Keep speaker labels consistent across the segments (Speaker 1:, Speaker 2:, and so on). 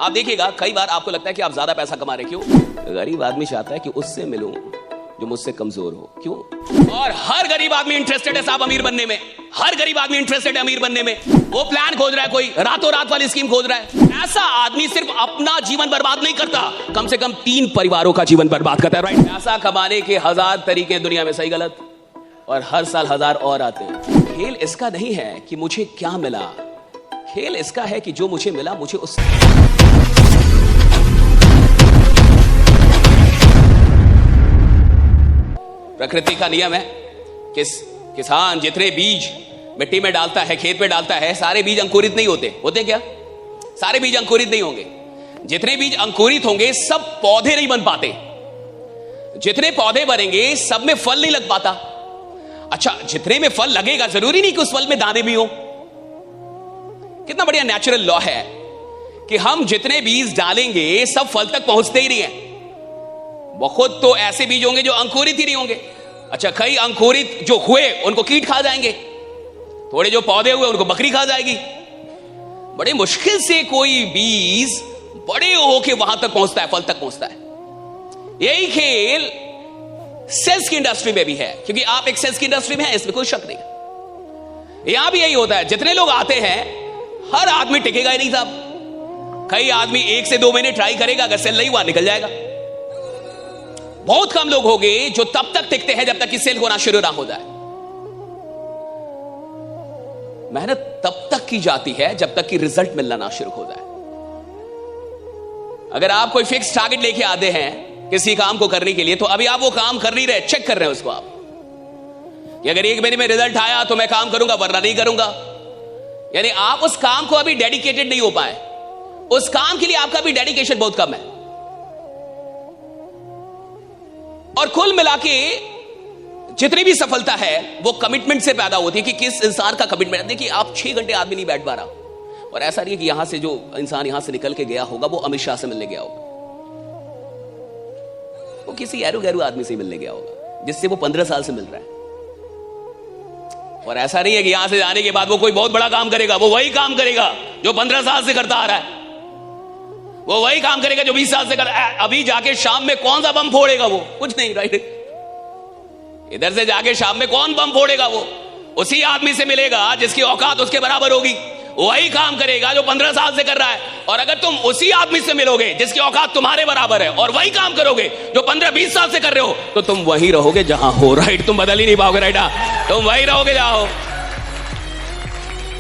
Speaker 1: आप देखिएगा कई बार आपको लगता है कि आप ज्यादा पैसा कमा रहे, क्यों? गरीब आदमी चाहता है कि उससे मिलूं जो मुझसे कमजोर हो, क्यों? और हर गरीब आदमी इंटरेस्टेड है साहब अमीर बनने में, हर गरीब आदमी इंटरेस्टेड है अमीर बनने में। वो प्लान खोज रहा है, कोई रातों रात वाली स्कीम खोज रहा है। ऐसा आदमी सिर्फ अपना जीवन बर्बाद नहीं करता, कम से कम 3 परिवारों का जीवन बर्बाद करता है, राइट? पैसा कमाने के 1000 तरीके दुनिया में, सही गलत, और हर साल 1000 और आते हैं। खेल इसका नहीं है कि मुझे क्या मिला, खेल इसका है कि जो मुझे मिला मुझे उस प्रकृति का नियम है कि किसान जितने बीज मिट्टी में डालता है, खेत में डालता है, सारे बीज अंकुरित नहीं होते क्या? सारे बीज अंकुरित नहीं होंगे। जितने बीज अंकुरित होंगे सब पौधे नहीं बन पाते, जितने पौधे बनेंगे सब में फल नहीं लग पाता। अच्छा, जितने में फल लगेगा जरूरी नहीं कि उस फल में दाने भी हो। कितना बढ़िया नेचुरल लॉ है कि हम जितने बीज डालेंगे सब फल तक पहुंचते ही नहीं है। बहुत तो ऐसे बीज होंगे जो अंकुरित ही नहीं होंगे। अच्छा, कई अंकुरित जो हुए उनको कीट खा जाएंगे, थोड़े जो पौधे हुए उनको बकरी खा जाएगी। बड़े मुश्किल से कोई बीज बड़े होके वहां तक पहुंचता है, फल तक पहुंचता है। यही खेल सेल्स की इंडस्ट्री में भी है, क्योंकि आप एक सेल्स की इंडस्ट्री में हैं, इसमें कोई शक नहीं। यहां भी यही होता है, जितने लोग आते हैं हर आदमी टिकेगा ही नहीं साहब। कई आदमी 1 से 2 महीने ट्राई करेगा, अगर सेल नहीं हुआ निकल जाएगा। बहुत कम लोग होंगे जो तब तक टिकते हैं जब तक कि सेल होना शुरू ना हो जाए। मेहनत तब तक की जाती है जब तक कि रिजल्ट मिलना ना शुरू हो जाए। अगर आप कोई फिक्स टारगेट लेके आते हैं किसी काम को करने के लिए, तो अभी आप वो काम कर नहीं रहे, चेक कर रहे हैं उसको आप कि अगर 1 महीने में रिजल्ट आया तो मैं काम करूंगा, वरना नहीं करूंगा। यानी आप उस काम को अभी डेडिकेटेड नहीं हो पाए, उस काम के लिए आपका भी डेडिकेशन बहुत कम है। और कुल मिला के जितनी भी सफलता है वो कमिटमेंट से पैदा होती है कि किस इंसान का कमिटमेंट। देखिए, आप 6 घंटे आदमी नहीं बैठ पा रहा, और ऐसा नहीं है कि यहां से जो इंसान यहां से निकल के गया होगा वो अमित शाह से मिलने गया होगा, वो किसी एरू गैरू आदमी से मिलने गया होगा जिससे वो 15 साल से मिल रहा है। और ऐसा नहीं है कि यहां से जाने के बाद वो कोई बहुत बड़ा काम करेगा, वो वही काम करेगा जो 15 साल से करता आ रहा है, वो वही काम करेगा जो 20 साल से कर। अभी जाके शाम में कौन सा बम फोड़ेगा? वो कुछ नहीं, राइट? इधर से जाके शाम में कौन बम फोड़ेगा? वो उसी आदमी से मिलेगा जिसकी औकात उसके बराबर होगी, वही काम करेगा जो 15 साल से कर रहा है। और अगर तुम उसी आदमी से मिलोगे जिसकी औकात तुम्हारे बराबर है और वही काम करोगे जो 15-20 साल से कर रहे हो, तो तुम वही रहोगे जहां हो, राइट? तुम बदल ही नहीं पाओगे, राइट? तुम वही रहोगे जहां हो।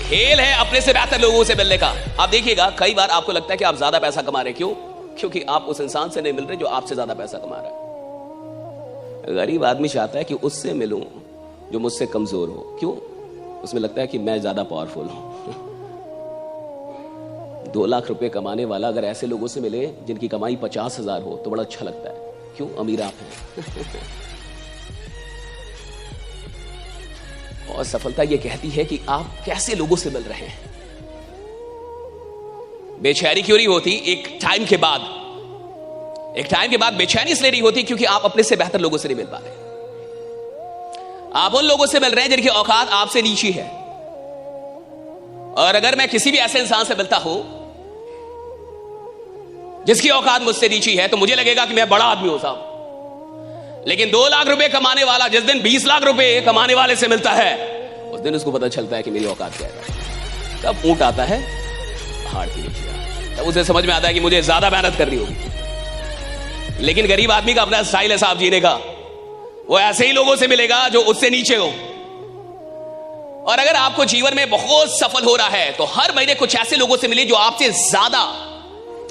Speaker 1: खेल है अपने से बेहतर लोगों से मिलने का। आप देखिएगा कई बार आपको लगता है कि आप ज्यादा पैसा कमा रहे, क्यों? क्योंकि आप उस इंसान से नहीं मिल रहे जो आपसे ज्यादा पैसा कमा रहा है। गरीब आदमी चाहता है कि उससे मिलूं जो मुझसे कमजोर हो, क्यों? उसमें लगता है कि मैं ज्यादा पावरफुल हूं। 2 लाख रुपए कमाने वाला अगर ऐसे लोगों से मिले जिनकी कमाई 50,000 हो तो बड़ा अच्छा लगता है, क्यों? अमीर आप हैं। और सफलता यह कहती है कि आप कैसे लोगों से मिल रहे हैं। बेचैनी क्यों नहीं होती? एक टाइम के बाद बेचैनी इसलिए नहीं होती क्योंकि आप अपने से बेहतर लोगों से नहीं मिल पा रहे। आप उन लोगों से मिल रहे हैं जिनकी औकात आपसे नीची है। और अगर मैं किसी भी ऐसे इंसान से मिलता हूं जिसकी औकात मुझसे नीची है, तो मुझे लगेगा कि मैं बड़ा आदमी हूं साहब। लेकिन 2 लाख रुपए कमाने वाला जिस दिन 20 लाख रुपए कमाने वाले से मिलता है, उस दिन उसको पता चलता है कि मेरी औकात क्या है। तब ऊंट आता है पहाड़ के नीचे, तब उसे समझ में आता है कि मुझे ज्यादा मेहनत करनी होगी। लेकिन गरीब आदमी का अपना स्टाइल है साहब जीने का, वो ऐसे ही लोगों से मिलेगा जो उससे नीचे हो। और अगर आपको जीवन में बहुत सफल हो रहा है तो हर महीने कुछ ऐसे लोगों से मिले जो आपसे ज्यादा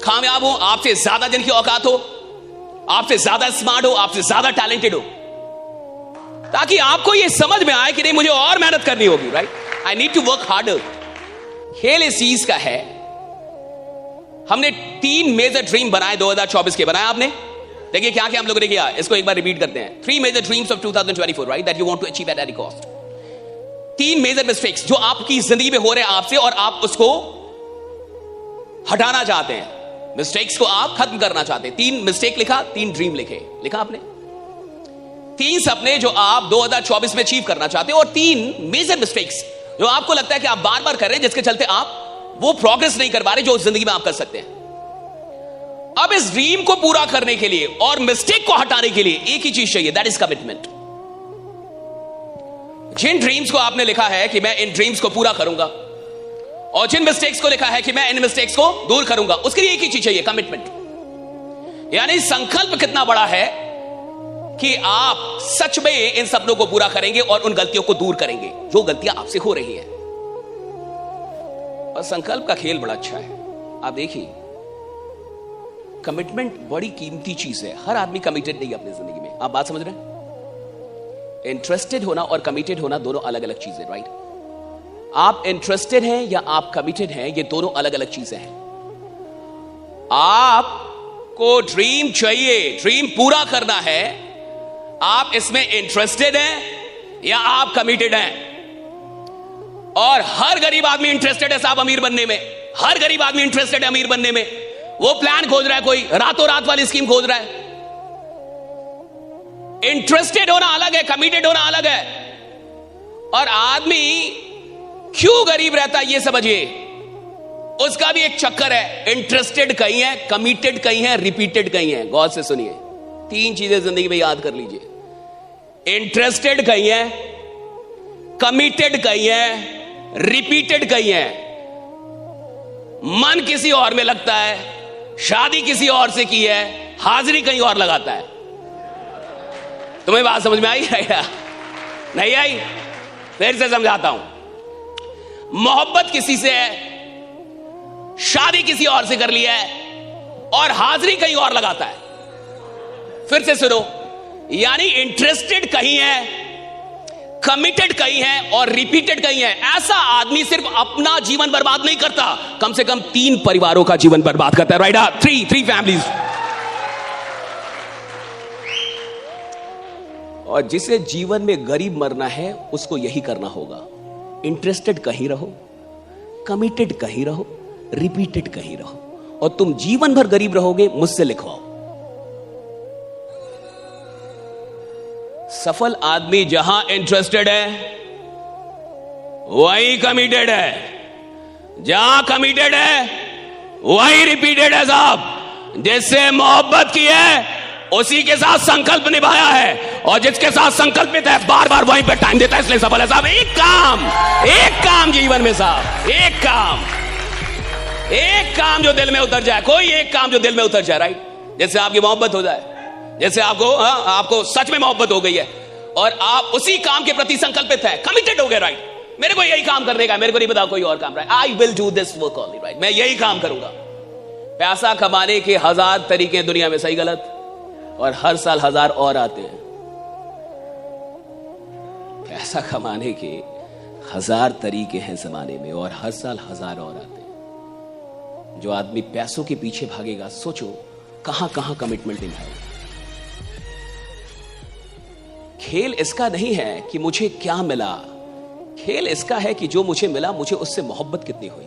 Speaker 1: कामयाब हो, आपसे ज्यादा जिनकी औकात हो, आपसे ज्यादा स्मार्ट हो, आपसे ज्यादा टैलेंटेड हो, ताकि आपको यह समझ में आए कि नहीं, मुझे और मेहनत करनी होगी, right? I need to work harder. खेल इस चीज का है। हमने 3 मेजर ड्रीम बनाए 2024 के। बनाए आपने? देखिए क्या क्या हम लोगों ने किया, इसको एक बार रिपीट करते हैं। 3 major dreams of 2024, right? That you want to achieve at any cost. 3 major mistakes जो आपकी जिंदगी में हो रहे हैं आपसे, और आप उसको हटाना चाहते हैं, मिस्टेक्स को आप खत्म करना चाहते हैं। 3 मिस्टेक लिखा, 3 ड्रीम लिखा आपने। 3 सपने जो आप 2024 में अचीव करना चाहते हैं, और 3 मेजर मिस्टेक्स जो आपको लगता है कि आप बार बार कर रहे हैं, जिसके चलते आप वो प्रोग्रेस नहीं कर पा रहे जो जिंदगी में आप कर सकते हैं। अब इस ड्रीम को पूरा करने के लिए और मिस्टेक को हटाने के लिए एक ही चीज चाहिए, दैट इज कमिटमेंट। जिन ड्रीम्स को आपने लिखा है कि मैं इन ड्रीम्स को पूरा करूंगा, और जिन मिस्टेक्स को लिखा है कि मैं इन मिस्टेक्स को दूर करूंगा, उसके लिए एक ही चीज चाहिए, कमिटमेंट। यानी संकल्प कितना बड़ा है कि आप सच में इन सपनों को पूरा करेंगे और उन गलतियों को दूर करेंगे जो गलतियां आपसे हो रही हैं। और संकल्प का खेल बड़ा अच्छा है। आप देखिए, कमिटमेंट बड़ी कीमती चीज है। हर आदमी कमिटेड नहीं है अपनी जिंदगी में। आप बात समझ रहे हैं? इंटरेस्टेड होना और कमिटेड होना दोनों अलग अलग चीजें, राइट? आप इंटरेस्टेड हैं या आप कमिटेड हैं, ये दोनों अलग अलग चीजें हैं। आपको ड्रीम चाहिए, ड्रीम पूरा करना है, आप इसमें इंटरेस्टेड हैं या आप कमिटेड हैं? और हर गरीब आदमी इंटरेस्टेड है साहब अमीर बनने में। हर गरीब आदमी इंटरेस्टेड है अमीर बनने में। वो प्लान खोज रहा है, कोई रातों रात वाली स्कीम खोज रहा है। इंटरेस्टेड होना अलग है, कमिटेड होना अलग है। और आदमी क्यों गरीब रहता है ये समझिए, उसका भी एक चक्कर है। इंटरेस्टेड कहीं है, कमिटेड कहीं है, रिपीटेड कहीं है। गौर से सुनिए, 3 चीजें जिंदगी में याद कर लीजिए। इंटरेस्टेड कहीं है, कमिटेड कहीं है, रिपीटेड कहीं है। मन किसी और में लगता है, शादी किसी और से की है, हाजिरी कहीं और लगाता है। तुम्हें बात समझ में आई है? नहीं आई? फिर से समझाता हूं। मोहब्बत किसी से है, शादी किसी और से कर लिया है, और हाजिरी कहीं और लगाता है। फिर से सुनो, यानी इंटरेस्टेड कहीं है, कमिटेड कहीं है, और रिपीटेड कहीं है। ऐसा आदमी सिर्फ अपना जीवन बर्बाद नहीं करता, कम से कम 3 परिवारों का जीवन बर्बाद करता है, राइट? 3 फैमिलीज। और जिसे जीवन में गरीब मरना है उसको यही करना होगा। इंटरेस्टेड कहीं रहो, कमिटेड कहीं रहो, रिपीटेड कहीं रहो, और तुम जीवन भर गरीब रहोगे। मुझसे लिखवाओ। सफल आदमी जहां इंटरेस्टेड है वही कमिटेड है, जहां कमिटेड है वही रिपीटेड है साहब। जिससे मोहब्बत की है उसी के साथ संकल्प निभाया है, और जिसके साथ संकल्पित है बार बार वहीं पे टाइम देता है, इसलिए सफल है साहब। एक काम जीवन में साहब, एक काम जो दिल में उतर जाए, कोई एक काम जो दिल में उतर जाए, राइट? जैसे आपकी मोहब्बत हो जाए, जैसे आपको सच में मोहब्बत हो गई है और आप उसी काम के प्रति संकल्पित है, कमिटेड हो गए, राइट? मेरे को यही काम करने का, मेरे को नहीं पता कोई और काम, right? I will do this work only, right? मैं यही काम करूंगा। पैसा कमाने के 1000 तरीके दुनिया में, सही गलत, और हर साल 1000 और आते हैं। पैसा कमाने के 1000 तरीके हैं जमाने में, और हर साल 1000 और आते हैं। जो आदमी पैसों के पीछे भागेगा, सोचो कहां कहां कमिटमेंट निभाएगा। खेल इसका नहीं है कि मुझे क्या मिला, खेल इसका है कि जो मुझे मिला मुझे उससे मोहब्बत कितनी हुई।